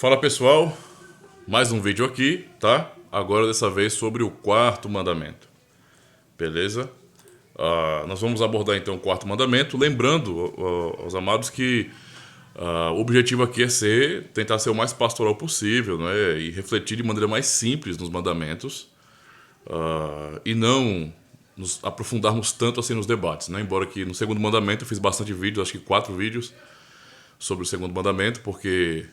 Fala pessoal, mais um vídeo aqui, tá? Agora dessa vez sobre o quarto mandamento, beleza? Nós vamos abordar então o quarto mandamento, lembrando aos amados que o objetivo aqui é tentar ser o mais pastoral possível, né? E refletir de maneira mais simples nos mandamentos, e não nos aprofundarmos tanto assim nos debates, né? Embora que no segundo mandamento eu fiz bastante vídeos, acho que 4 vídeos sobre o segundo mandamento, porque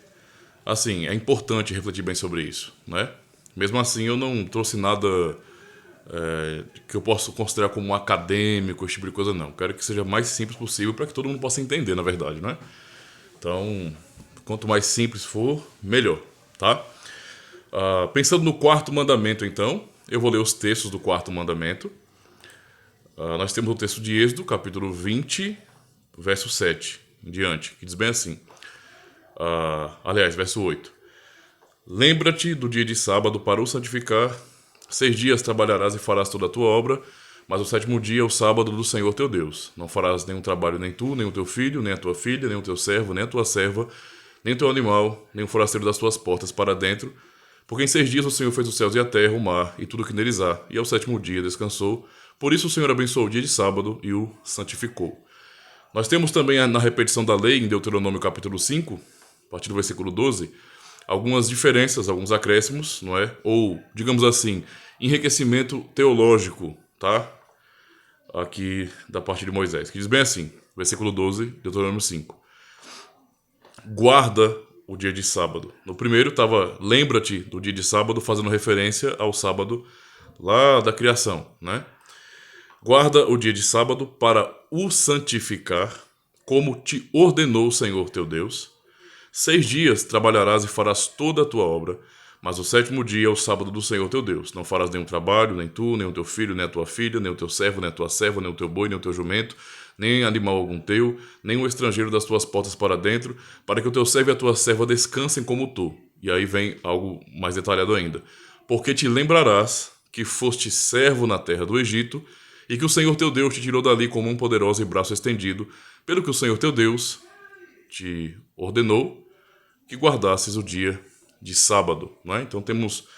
assim, é importante refletir bem sobre isso, né? Mesmo assim, eu não trouxe nada que eu possa considerar como um acadêmico, esse tipo de coisa, não. Quero que seja mais simples possível para que todo mundo possa entender, na verdade, né? Então, quanto mais simples for, melhor, tá? Pensando no quarto mandamento, então, eu vou ler os textos do quarto mandamento. Nós temos o texto de Êxodo, capítulo 20, verso 7 em diante, que diz bem assim. Aliás, verso 8. Lembra-te do dia de sábado para o santificar. 6 dias trabalharás e farás toda a tua obra, mas o 7º dia é o sábado do Senhor teu Deus. Não farás nenhum trabalho, nem tu, nem o teu filho, nem a tua filha, nem o teu servo, nem a tua serva, nem o teu animal, nem o forasteiro das tuas portas para dentro. Porque em 6 dias o Senhor fez os céus e a terra, o mar e tudo o que neles há, e ao 7º dia descansou. Por isso o Senhor abençoou o dia de sábado e o santificou. Nós temos também na repetição da lei, em Deuteronômio capítulo 5, a partir do versículo 12, algumas diferenças, alguns acréscimos, não é? Ou, digamos assim, enriquecimento teológico, tá? Aqui da parte de Moisés, que diz bem assim, versículo 12, Deuteronômio 5. Guarda o dia de sábado. No primeiro estava, lembra-te do dia de sábado, fazendo referência ao sábado lá da criação, né? Guarda o dia de sábado para o santificar, como te ordenou o Senhor teu Deus. 6 dias trabalharás e farás toda a tua obra, mas o 7º dia é o sábado do Senhor teu Deus. Não farás nenhum trabalho, nem tu, nem o teu filho, nem a tua filha, nem o teu servo, nem a tua serva, nem o teu boi, nem o teu jumento, nem animal algum teu, nem o estrangeiro das tuas portas para dentro, para que o teu servo e a tua serva descansem como tu. E aí vem algo mais detalhado ainda. Porque te lembrarás que foste servo na terra do Egito, e que o Senhor teu Deus te tirou dali com mão poderosa e braço estendido, pelo que o Senhor teu Deus te ordenou que guardasses o dia de sábado, né? Então temos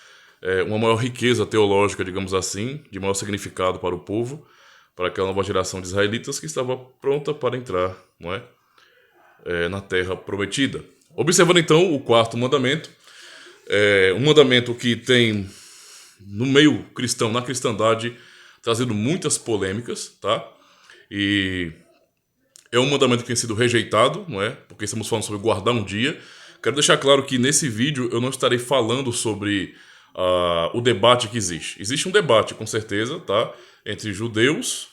uma maior riqueza teológica, digamos assim, de maior significado para o povo, para aquela nova geração de israelitas que estava pronta para entrar, não é? Na terra prometida. Observando então o quarto mandamento, um mandamento que tem no meio cristão, na cristandade, trazido muitas polêmicas, tá? E é um mandamento que tem sido rejeitado, não é? Porque estamos falando sobre guardar um dia. Quero deixar claro que nesse vídeo eu não estarei falando sobre o debate que existe. Existe um debate, com certeza, tá? Entre judeus,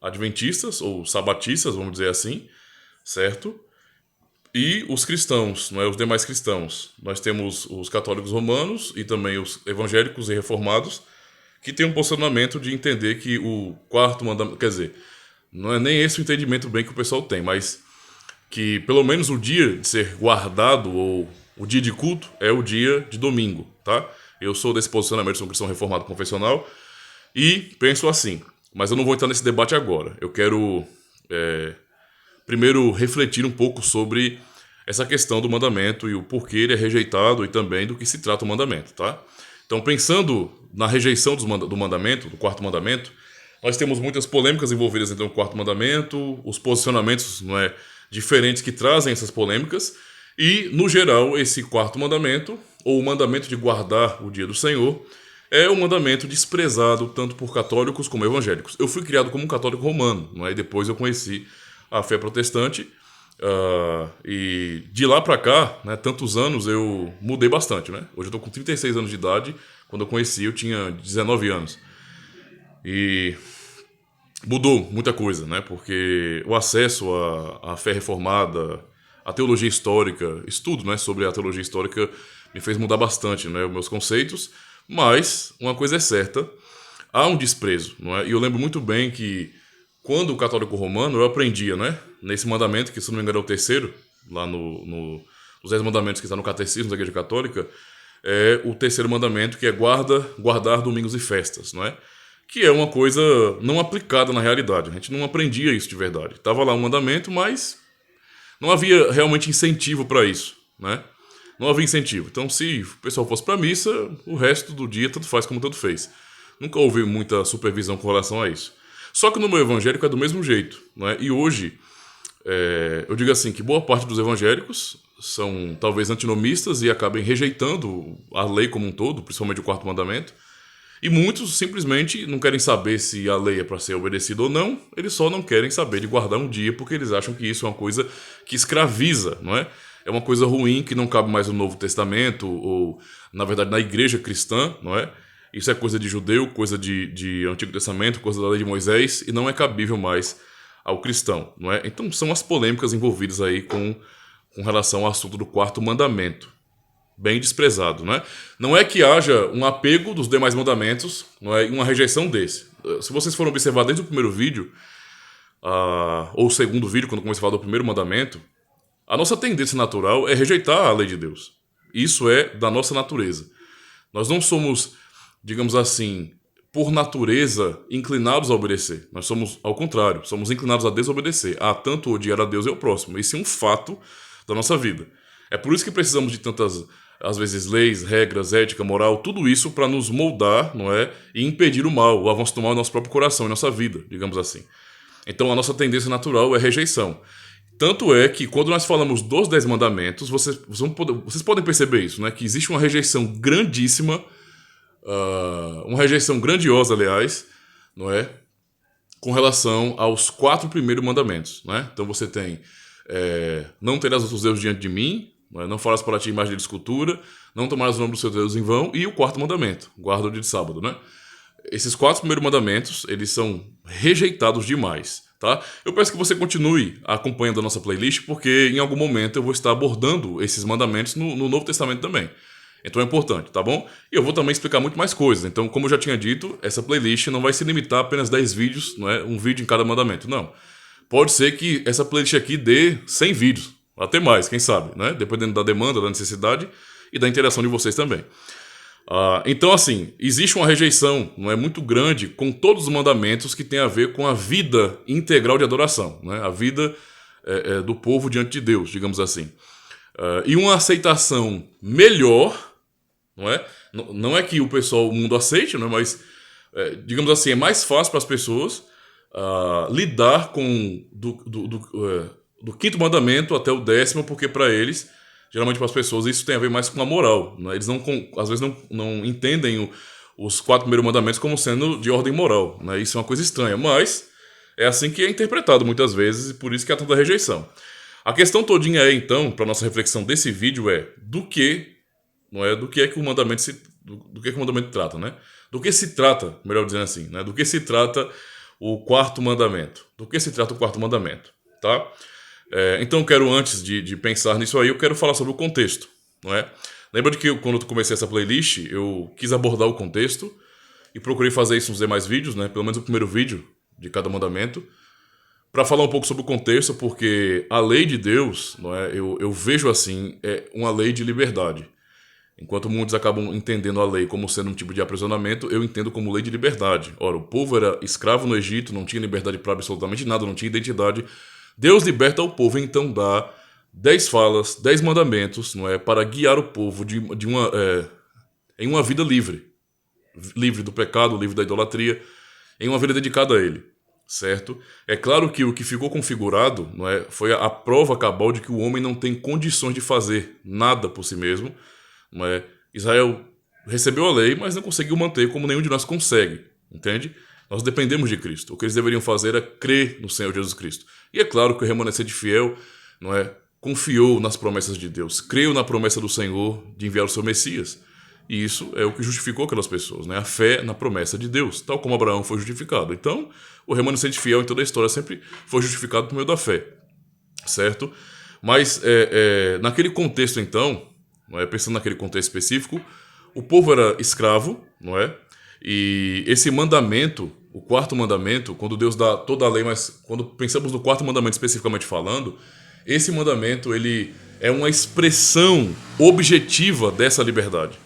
adventistas, ou sabatistas, vamos dizer assim, certo? E os cristãos, não é? Os demais cristãos. Nós temos os católicos romanos e também os evangélicos e reformados, que têm um posicionamento de entender que o quarto mandamento... Quer dizer, não é nem esse o entendimento bem que o pessoal tem, mas que pelo menos o dia de ser guardado ou o dia de culto é o dia de domingo, tá? Eu sou desse posicionamento, sou um cristão reformado confessional e penso assim, mas eu não vou entrar nesse debate agora. Eu quero primeiro refletir um pouco sobre essa questão do mandamento e o porquê ele é rejeitado e também do que se trata o mandamento, tá? Então, pensando na rejeição do mandamento, do quarto mandamento, nós temos muitas polêmicas envolvidas então, no quarto mandamento, os posicionamentos, não é, diferentes que trazem essas polêmicas, e, no geral, esse quarto mandamento, ou o mandamento de guardar o dia do Senhor, é um mandamento desprezado tanto por católicos como evangélicos. Eu fui criado como um católico romano, não é? E depois eu conheci a fé protestante, e de lá pra cá, né, tantos anos, eu mudei bastante, né? Hoje eu tô com 36 anos de idade, quando eu conheci eu tinha 19 anos. E mudou muita coisa, né? Porque o acesso à fé reformada, à teologia histórica, estudo, né, sobre a teologia histórica me fez mudar bastante, né, os meus conceitos. Mas uma coisa é certa, há um desprezo, não é? E eu lembro muito bem que quando o católico romano eu aprendia, né, nesse mandamento, que se não me engano é o terceiro, lá nos 10 mandamentos que está no catecismo da Igreja Católica, é o terceiro mandamento que é guardar domingos e festas, não é? Que é uma coisa não aplicada na realidade. A gente não aprendia isso de verdade. Estava lá um mandamento, mas não havia realmente incentivo para isso, né? Não havia incentivo. Então, se o pessoal fosse para a missa, o resto do dia tanto faz como tanto fez. Nunca houve muita supervisão com relação a isso. Só que no meio evangélico é do mesmo jeito, não é? E hoje, eu digo assim, que boa parte dos evangélicos são talvez antinomistas e acabem rejeitando a lei como um todo, principalmente o quarto mandamento. E muitos simplesmente não querem saber se a lei é para ser obedecida ou não, eles só não querem saber de guardar um dia porque eles acham que isso é uma coisa que escraviza, não é? É uma coisa ruim que não cabe mais no Novo Testamento ou, na verdade, na igreja cristã, não é? Isso é coisa de judeu, coisa de Antigo Testamento, coisa da lei de Moisés e não é cabível mais ao cristão, não é? Então são as polêmicas envolvidas aí com relação ao assunto do quarto mandamento. Bem desprezado, né? Não é que haja um apego dos demais mandamentos, não é, e uma rejeição desse. Se vocês forem observar desde o primeiro vídeo, ou o segundo vídeo, quando comecei a falar do primeiro mandamento, a nossa tendência natural é rejeitar a lei de Deus. Isso é da nossa natureza. Nós não somos, digamos assim, por natureza, inclinados a obedecer. Nós somos, ao contrário, somos inclinados a desobedecer, a tanto odiar a Deus e ao próximo. Isso é um fato da nossa vida. É por isso que precisamos de tantas, às vezes, leis, regras, ética, moral, tudo isso para nos moldar, não é? E impedir o mal, o avanço do mal em nosso próprio coração, em nossa vida, digamos assim. Então a nossa tendência natural é rejeição. Tanto é que quando nós falamos dos 10 mandamentos, vocês podem perceber isso, né? Que existe uma rejeição grandíssima, uma rejeição grandiosa, aliás, não é? Com relação aos 4 primeiros mandamentos, né? Então você tem não terás outros deuses diante de mim, não farás para ti imagem de escultura, não tomarás o nome do seu Deus em vão, e o 4º mandamento, guarda o dia de sábado, né? Esses 4 primeiros mandamentos, eles são rejeitados demais, tá? Eu peço que você continue acompanhando a nossa playlist, porque em algum momento eu vou estar abordando esses mandamentos no Novo Testamento também. Então é importante, tá bom? E eu vou também explicar muito mais coisas. Então, como eu já tinha dito, essa playlist não vai se limitar a apenas 10 vídeos, não é? Um vídeo em cada mandamento, não. Pode ser que essa playlist aqui dê 100 vídeos, até mais, quem sabe, né? Dependendo da demanda, da necessidade e da interação de vocês também. Então, assim, existe uma rejeição, não é, muito grande com todos os mandamentos que tem a ver com a vida integral de adoração, né? A vida do povo diante de Deus, digamos assim. E uma aceitação melhor, não é? Não é que o mundo aceite, não é? Mas, digamos assim, é mais fácil para as pessoas lidar com do 5º mandamento até o 10º, porque para eles, geralmente para as pessoas, isso tem a ver mais com a moral, né? Eles às vezes não entendem os 4 primeiros mandamentos como sendo de ordem moral, né? Isso é uma coisa estranha, mas é assim que é interpretado muitas vezes e por isso que há tanta rejeição. A questão todinha então, para nossa reflexão desse vídeo do que é que o mandamento do que o mandamento trata, né? Do que se trata, melhor dizendo assim, né? Do que se trata o 4º mandamento. Do que se trata o 4º mandamento, tá? Então, antes de pensar nisso aí, eu quero falar sobre o contexto, não é? Lembra de que quando eu comecei essa playlist, eu quis abordar o contexto e procurei fazer isso nos demais vídeos, né? Pelo menos o primeiro vídeo de cada mandamento, para falar um pouco sobre o contexto, porque a lei de Deus, não é? Eu vejo assim, uma lei de liberdade. Enquanto muitos acabam entendendo a lei como sendo um tipo de aprisionamento, eu entendo como lei de liberdade. Ora, o povo era escravo no Egito, não tinha liberdade para absolutamente nada, não tinha identidade. Deus liberta o povo e então dá 10 falas, 10 mandamentos, não é, para guiar o povo em uma vida livre. Livre do pecado, livre da idolatria, em uma vida dedicada a ele. Certo? É claro que o que ficou configurado, não é, foi a prova cabal de que o homem não tem condições de fazer nada por si mesmo. Não é? Israel recebeu a lei, mas não conseguiu manter, como nenhum de nós consegue, entende? Nós dependemos de Cristo. O que eles deveriam fazer é crer no Senhor Jesus Cristo. E é claro que o remanescente fiel, não é, confiou nas promessas de Deus, creu na promessa do Senhor de enviar o seu Messias. E isso é o que justificou aquelas pessoas, né? A fé na promessa de Deus, tal como Abraão foi justificado. Então, o remanescente fiel em toda a história sempre foi justificado por meio da fé, certo? Mas naquele contexto, então, não é? Pensando naquele contexto específico, o povo era escravo, não é? E esse mandamento, o 4º mandamento, quando Deus dá toda a lei, mas quando pensamos no 4º mandamento especificamente falando, esse mandamento ele é uma expressão objetiva dessa liberdade,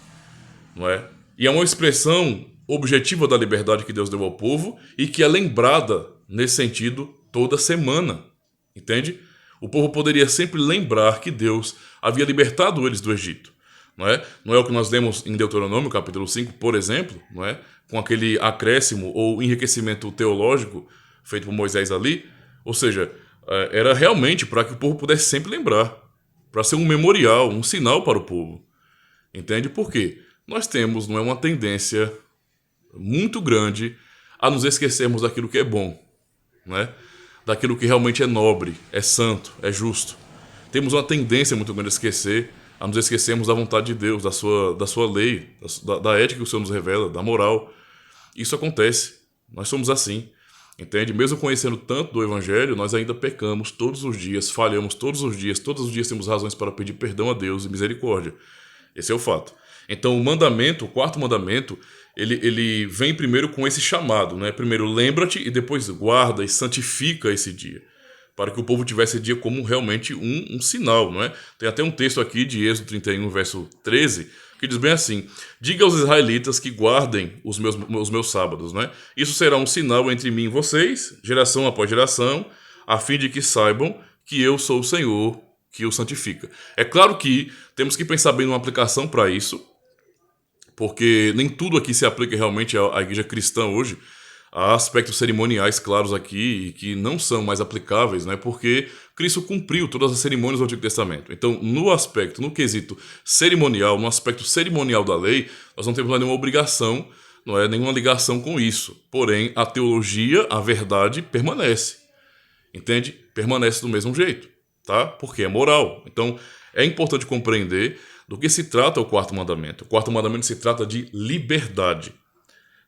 não é? E é uma expressão objetiva da liberdade que Deus deu ao povo e que é lembrada nesse sentido toda semana, entende? O povo poderia sempre lembrar que Deus havia libertado eles do Egito. Não é? Não é o que nós lemos em Deuteronômio, capítulo 5, por exemplo, não é? Com aquele acréscimo ou enriquecimento teológico feito por Moisés ali. Ou seja, era realmente para que o povo pudesse sempre lembrar, para ser um memorial, um sinal para o povo. Entende? Por quê? Nós temos, não é, uma tendência muito grande a nos esquecermos daquilo que é bom, né? Daquilo que realmente é nobre, é santo, é justo. Temos uma tendência muito grande a nos esquecermos da vontade de Deus, da sua lei, da ética que o Senhor nos revela, da moral. Isso acontece. Nós somos assim. Entende? Mesmo conhecendo tanto do Evangelho, nós ainda pecamos todos os dias, falhamos todos os dias temos razões para pedir perdão a Deus e misericórdia. Esse é o fato. Então o mandamento, o quarto mandamento, ele vem primeiro com esse chamado, né? Primeiro lembra-te e depois guarda e santifica esse dia, para que o povo tivesse esse dia como realmente um sinal, não é? Tem até um texto aqui de Êxodo 31, verso 13, que diz bem assim: diga aos israelitas que guardem os meus sábados, né? Isso será um sinal entre mim e vocês, geração após geração, a fim de que saibam que eu sou o Senhor que o santifica. É claro que temos que pensar bem numa aplicação para isso, porque nem tudo aqui se aplica realmente à igreja cristã hoje. Há aspectos cerimoniais claros aqui que não são mais aplicáveis, né? Porque Cristo cumpriu todas as cerimônias do Antigo Testamento. Então, no quesito cerimonial, no aspecto cerimonial da lei, nós não temos lá nenhuma obrigação, não é nenhuma ligação com isso. Porém, a teologia, a verdade, permanece. Entende? Permanece do mesmo jeito, tá? Porque é moral. Então, é importante compreender do que se trata o quarto mandamento. O quarto mandamento se trata de liberdade.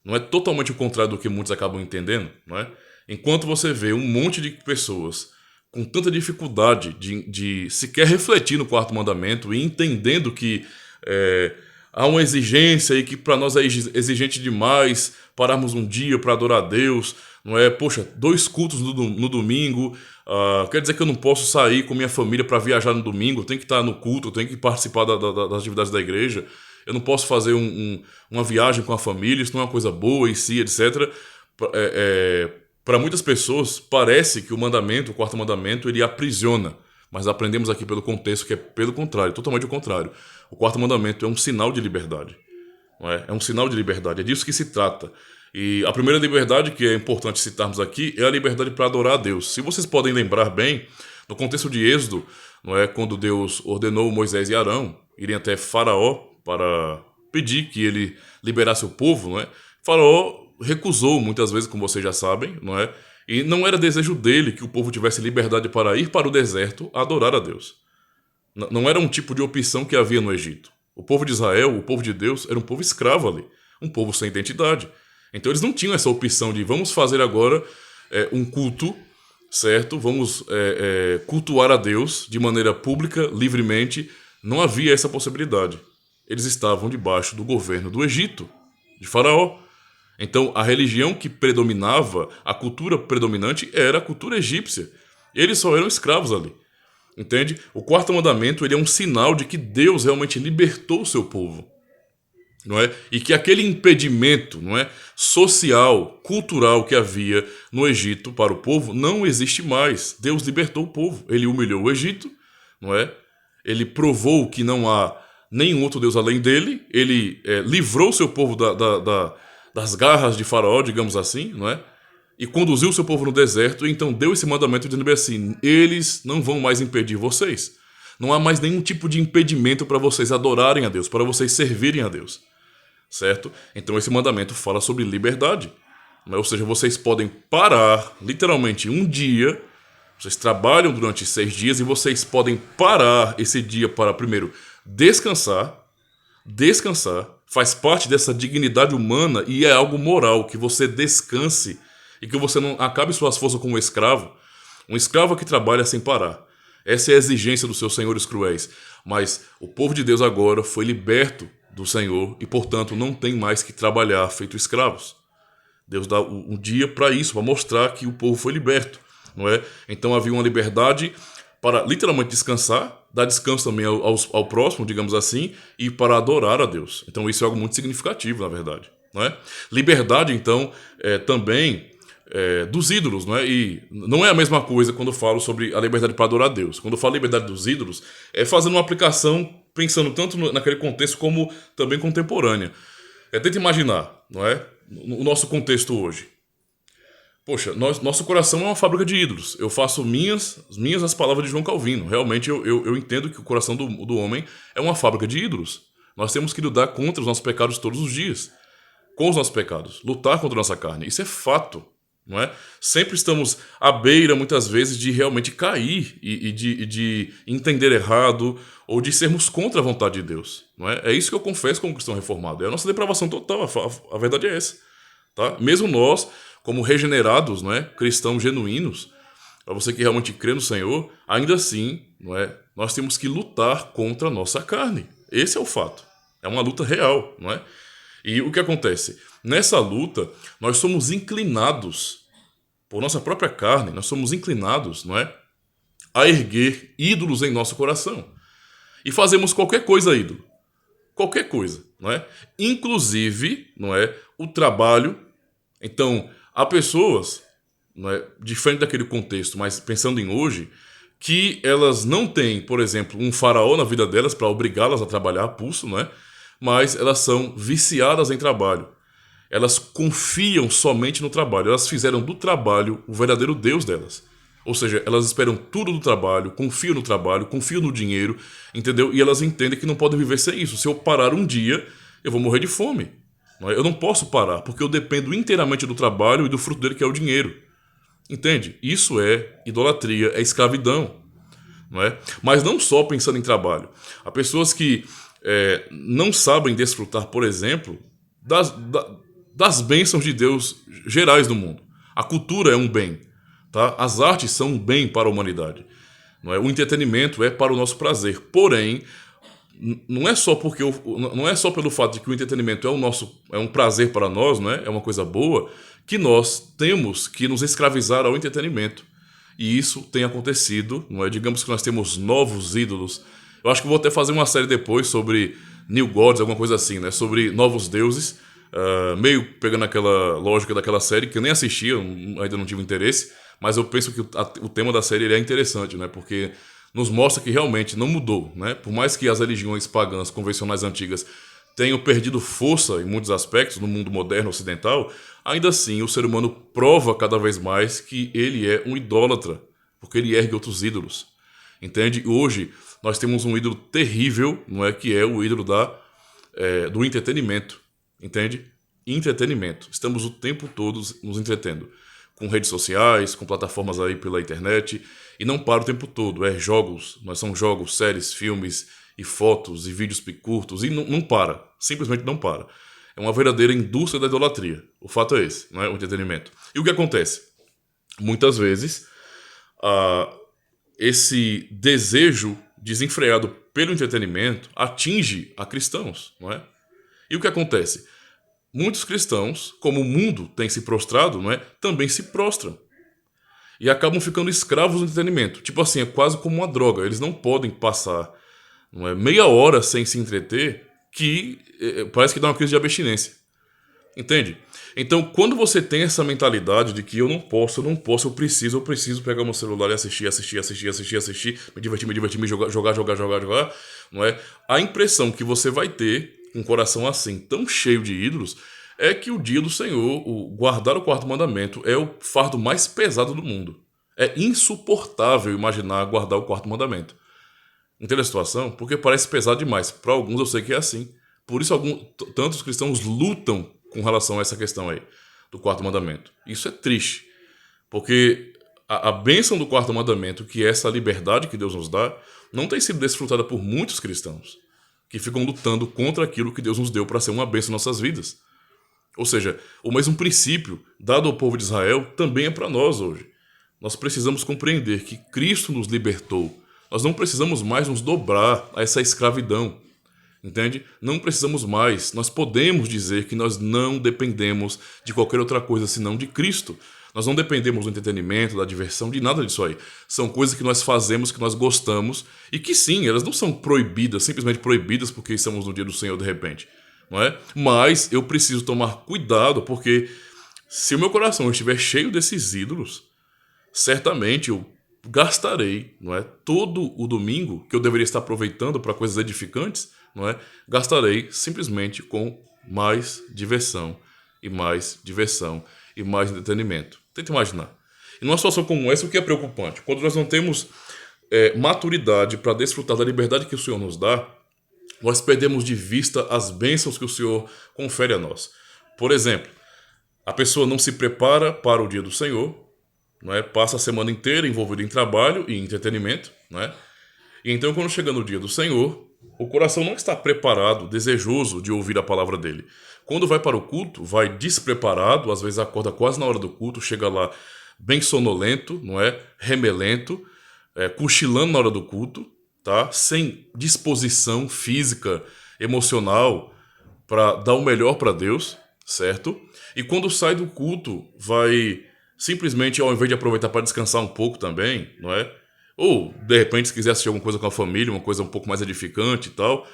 Não é totalmente o contrário do que muitos acabam entendendo, não é? Enquanto você vê um monte de pessoas com tanta dificuldade de sequer refletir no quarto mandamento e entendendo que há uma exigência e que para nós é exigente demais pararmos um dia para adorar a Deus, não é? Poxa, 2 cultos no domingo, quer dizer que eu não posso sair com minha família para viajar no domingo, eu tenho que estar no culto, eu tenho que participar das atividades da igreja. Eu não posso fazer uma viagem com a família, isso não é uma coisa boa em si, etc. Para muitas pessoas, parece que o quarto mandamento, ele aprisiona. Mas aprendemos aqui pelo contexto que é pelo contrário, totalmente o contrário. O quarto mandamento é um sinal de liberdade. Não é? É um sinal de liberdade, é disso que se trata. E a primeira liberdade que é importante citarmos aqui é a liberdade para adorar a Deus. Se vocês podem lembrar bem, no contexto de Êxodo, não é, quando Deus ordenou Moisés e Arão irem até Faraó para pedir que ele liberasse o povo, não é? Faraó recusou muitas vezes, como vocês já sabem, não é? E não era desejo dele que o povo tivesse liberdade para ir para o deserto a adorar a Deus. Não era um tipo de opção que havia no Egito. O povo de Israel, o povo de Deus, era um povo escravo ali, um povo sem identidade. Então eles não tinham essa opção de vamos fazer agora um culto, certo? Vamos cultuar a Deus de maneira pública, livremente. Não havia essa possibilidade. Eles estavam debaixo do governo do Egito, de Faraó. Então, a religião que predominava, a cultura predominante era a cultura egípcia. Eles só eram escravos ali. Entende? O quarto mandamento, ele é um sinal de que Deus realmente libertou o seu povo. Não é? E que aquele impedimento, não é, social, cultural que havia no Egito para o povo não existe mais. Deus libertou o povo. Ele humilhou o Egito, não é? Ele provou que não há nenhum outro Deus além dele. Ele livrou seu povo das garras de Faraó, digamos assim, não é? E conduziu seu povo no deserto, e então deu esse mandamento dizendo assim: eles não vão mais impedir vocês. Não há mais nenhum tipo de impedimento para vocês adorarem a Deus, para vocês servirem a Deus. Certo? Então esse mandamento fala sobre liberdade. Ou seja, vocês podem parar, literalmente, um dia. Vocês trabalham durante 6 dias e vocês podem parar esse dia para, primeiro, descansar. Descansar faz parte dessa dignidade humana e é algo moral, que você descanse e que você não acabe suas forças como um escravo. Um escravo que trabalha sem parar. Essa é a exigência dos seus senhores cruéis. Mas o povo de Deus agora foi liberto do Senhor e, portanto, não tem mais que trabalhar feito escravos. Deus dá um dia para isso, para mostrar que o povo foi liberto, não é? Então havia uma liberdade para literalmente descansar, dar descanso também ao próximo, digamos assim, e para adorar a Deus. Então isso é algo muito significativo, na verdade, não é? Liberdade, então, também dos ídolos, não é? E não é a mesma coisa quando eu falo sobre a liberdade para adorar a Deus. Quando eu falo liberdade dos ídolos, é fazendo uma aplicação pensando tanto naquele contexto como também contemporânea. Tenta imaginar, não é? O nosso contexto hoje. Poxa, nosso coração é uma fábrica de ídolos. Eu faço minhas as palavras de João Calvino. Realmente eu entendo que o coração do homem é uma fábrica de ídolos. Nós temos que lutar contra os nossos pecados todos os dias. Com os nossos pecados. Lutar contra a nossa carne. Isso é fato. Não é? Sempre estamos à beira, muitas vezes, de realmente cair e de entender errado ou de sermos contra a vontade de Deus. Não é? É isso que eu confesso como cristão reformado. É a nossa depravação total. A verdade é essa. Tá? Mesmo nós, como regenerados, não é? Cristãos genuínos, para você que realmente crê no Senhor, ainda assim, não é? Nós temos que lutar contra a nossa carne. Esse é o fato. É uma luta real, não é? E o que acontece? Nessa luta, nós somos inclinados, por nossa própria carne, nós somos inclinados, não é? A erguer ídolos em nosso coração. E fazemos qualquer coisa ídolo. Qualquer coisa, não é? Inclusive, não é? O trabalho. Então, há pessoas, não é? Diferente daquele contexto, mas pensando em hoje, que elas não têm, por exemplo, um faraó na vida delas para obrigá-las a trabalhar a pulso, não é? Mas elas são viciadas em trabalho. Elas confiam somente no trabalho. Elas fizeram do trabalho o verdadeiro Deus delas. Ou seja, elas esperam tudo do trabalho, confiam no trabalho, confiam no dinheiro, entendeu? E elas entendem que não podem viver sem isso. Se eu parar um dia, eu vou morrer de fome. Não é? Eu não posso parar, porque eu dependo inteiramente do trabalho e do fruto dele, que é o dinheiro. Entende? Isso é idolatria, é escravidão. Não é? Mas não só pensando em trabalho. Há pessoas que não sabem desfrutar, por exemplo, das bênçãos de Deus gerais do mundo. A cultura é um bem. Tá? As artes são um bem para a humanidade. Não é? O entretenimento é para o nosso prazer. Porém, não é só pelo fato de que o entretenimento é um prazer para nós, não é? É uma coisa boa, que nós temos que nos escravizar ao entretenimento. E isso tem acontecido, não é? Digamos que nós temos novos ídolos. Eu acho que vou até fazer uma série depois sobre New Gods, alguma coisa assim, né? Sobre novos deuses, meio pegando aquela lógica daquela série que eu nem assisti, eu ainda não tive interesse, mas eu penso que o tema da série ele é interessante, né? Porque nos mostra que realmente não mudou, né? Por mais que as religiões pagãs convencionais antigas tenham perdido força em muitos aspectos no mundo moderno ocidental, ainda assim o ser humano prova cada vez mais que ele é um idólatra, porque ele ergue outros ídolos. Entende? Hoje nós temos um ídolo terrível, não é? Que é o ídolo do entretenimento. Entende? Entretenimento. Estamos o tempo todo nos entretendo. Com redes sociais, com plataformas aí pela internet, e não para o tempo todo. Jogos, mas são jogos, séries, filmes, e fotos, e vídeos curtos, e não para. Simplesmente não para. É uma verdadeira indústria da idolatria. O fato é esse, não é? O entretenimento. E o que acontece? Muitas vezes, esse desejo desenfreado pelo entretenimento atinge a cristãos, não é? E o que acontece? Muitos cristãos, como o mundo tem se prostrado, não é? Também se prostram. E acabam ficando escravos do entretenimento. Tipo assim, é quase como uma droga. Eles não podem passar, não é, meia hora sem se entreter, que parece que dá uma crise de abstinência. Entende? Então, quando você tem essa mentalidade de que eu não posso, eu preciso pegar meu celular e assistir, me divertir, jogar, não é? A impressão que você vai ter, com um coração assim, tão cheio de ídolos, é que o dia do Senhor, o guardar o quarto mandamento, é o fardo mais pesado do mundo. É insuportável imaginar guardar o quarto mandamento. Entende a situação? Porque parece pesado demais. Para alguns eu sei que é assim. Por isso tantos cristãos lutam com relação a essa questão aí, do quarto mandamento. Isso é triste. Porque a bênção do quarto mandamento, que é essa liberdade que Deus nos dá, não tem sido desfrutada por muitos cristãos, que ficam lutando contra aquilo que Deus nos deu para ser uma bênção em nossas vidas. Ou seja, o mesmo princípio dado ao povo de Israel também é para nós hoje. Nós precisamos compreender que Cristo nos libertou. Nós não precisamos mais nos dobrar a essa escravidão. Entende? Não precisamos mais. Nós podemos dizer que nós não dependemos de qualquer outra coisa senão de Cristo. Nós não dependemos do entretenimento, da diversão, de nada disso aí. São coisas que nós fazemos, que nós gostamos e que sim, elas não são proibidas, simplesmente proibidas porque estamos no dia do Senhor de repente. Não é? Mas eu preciso tomar cuidado porque Se o meu coração estiver cheio desses ídolos, certamente eu gastarei, não é, todo o domingo que eu deveria estar aproveitando para coisas edificantes, não é, gastarei simplesmente com mais diversão e mais diversão e mais entretenimento. Tenta imaginar. E numa situação como essa, o que é preocupante? Quando nós não temos maturidade para desfrutar da liberdade que o Senhor nos dá, nós perdemos de vista as bênçãos que o Senhor confere a nós. Por exemplo, a pessoa não se prepara para o dia do Senhor, não é? Passa a semana inteira envolvido em trabalho e entretenimento, não é? E então, quando chega no dia do Senhor, o coração não está preparado, desejoso de ouvir a palavra dele. Quando vai para o culto, vai despreparado, às vezes acorda quase na hora do culto, chega lá bem sonolento, não é? Remelento, cochilando na hora do culto, tá? Sem disposição física, emocional para dar o melhor para Deus, certo? E quando sai do culto, vai simplesmente, ao invés de aproveitar para descansar um pouco também, não é? Ou, de repente, se quiser assistir alguma coisa com a família, uma coisa um pouco mais edificante e tal,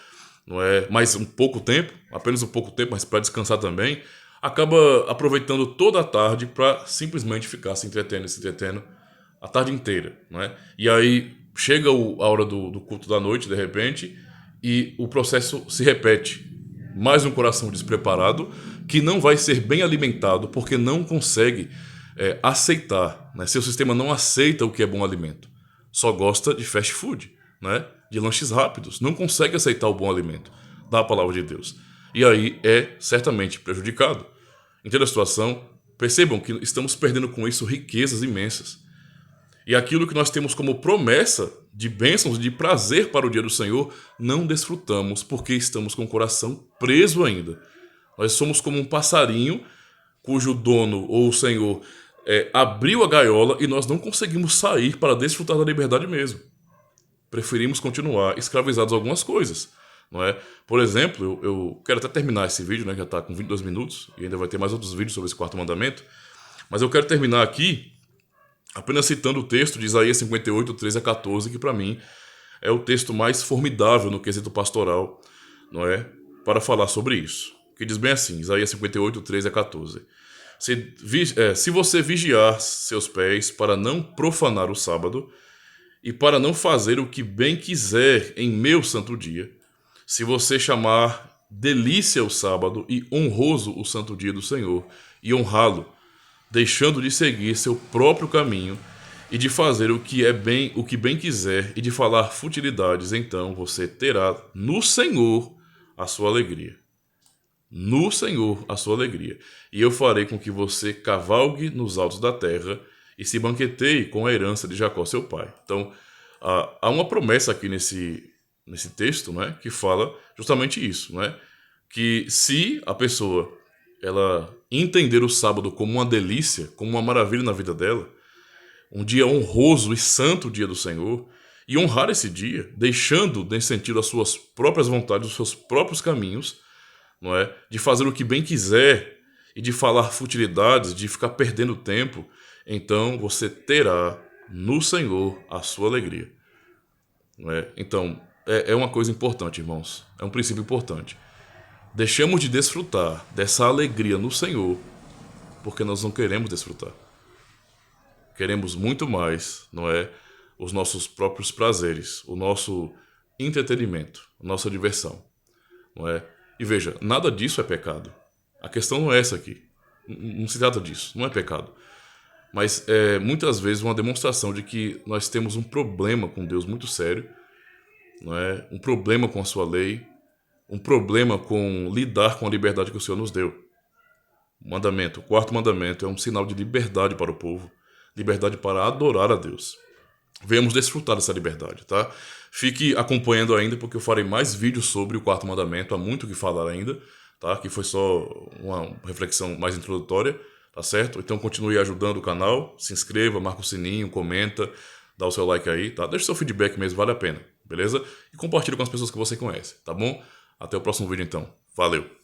não é? Mais um pouco tempo, apenas um pouco tempo, mas para descansar também, acaba aproveitando toda a tarde para simplesmente ficar se entretendo a tarde inteira, não é? E aí chega a hora do culto da noite, de repente, e o processo se repete. Mais um coração despreparado que não vai ser bem alimentado porque não consegue aceitar, né? Seu sistema não aceita o que é bom alimento. Só gosta de fast food, né? De lanches rápidos. Não consegue aceitar o bom alimento da palavra de Deus. E aí é certamente prejudicado. Entende a situação? Percebam que estamos perdendo com isso riquezas imensas. E aquilo que nós temos como promessa de bênçãos, de prazer para o dia do Senhor, não desfrutamos porque estamos com o coração preso ainda. Nós somos como um passarinho cujo dono ou o Senhor abriu a gaiola e nós não conseguimos sair para desfrutar da liberdade mesmo. Preferimos continuar escravizados a algumas coisas, não é? Por exemplo, eu quero até terminar esse vídeo, né, que já está com 22 minutos, e ainda vai ter mais outros vídeos sobre esse quarto mandamento, mas eu quero terminar aqui apenas citando o texto de Isaías 58, 13 a 14, que para mim é o texto mais formidável no quesito pastoral, não é? Para falar sobre isso. Que diz bem assim, Isaías 58, 13 a 14. Se você vigiar seus pés para não profanar o sábado e para não fazer o que bem quiser em meu santo dia, se você chamar delícia o sábado e honroso o santo dia do Senhor e honrá-lo, deixando de seguir seu próprio caminho e de fazer o que bem quiser e de falar futilidades, então você terá no Senhor a sua alegria. No Senhor a sua alegria. E eu farei com que você cavalgue nos altos da terra e se banqueteie com a herança de Jacó, seu pai. Então, há uma promessa aqui nesse texto, né, que fala justamente isso, né? Que se a pessoa ela entender o sábado como uma delícia, como uma maravilha na vida dela, um dia honroso e santo dia do Senhor, e honrar esse dia, deixando nesse sentido as suas próprias vontades, os seus próprios caminhos, não é? De fazer o que bem quiser e de falar futilidades, de ficar perdendo tempo, então você terá no Senhor a sua alegria. Não é? Então, é uma coisa importante, irmãos. É um princípio importante. Deixamos de desfrutar dessa alegria no Senhor porque nós não queremos desfrutar. Queremos muito mais, não é? Os nossos próprios prazeres, o nosso entretenimento, a nossa diversão, não é? E veja, nada disso é pecado. A questão não é essa aqui. Não se trata disso, não é pecado. Mas é muitas vezes uma demonstração de que nós temos um problema com Deus muito sério, não é? Um problema com a sua lei, um problema com lidar com a liberdade que o Senhor nos deu. O quarto mandamento é um sinal de liberdade para o povo, liberdade para adorar a Deus. Venhamos desfrutar dessa liberdade, tá? Fique acompanhando ainda, porque eu farei mais vídeos sobre o quarto mandamento, há muito o que falar ainda, tá? Que foi só uma reflexão mais introdutória, tá certo? Então continue ajudando o canal, se inscreva, marca o sininho, comenta, dá o seu like aí, tá? Deixa seu feedback mesmo, vale a pena, beleza? E compartilhe com as pessoas que você conhece, tá bom? Até o próximo vídeo então. Valeu!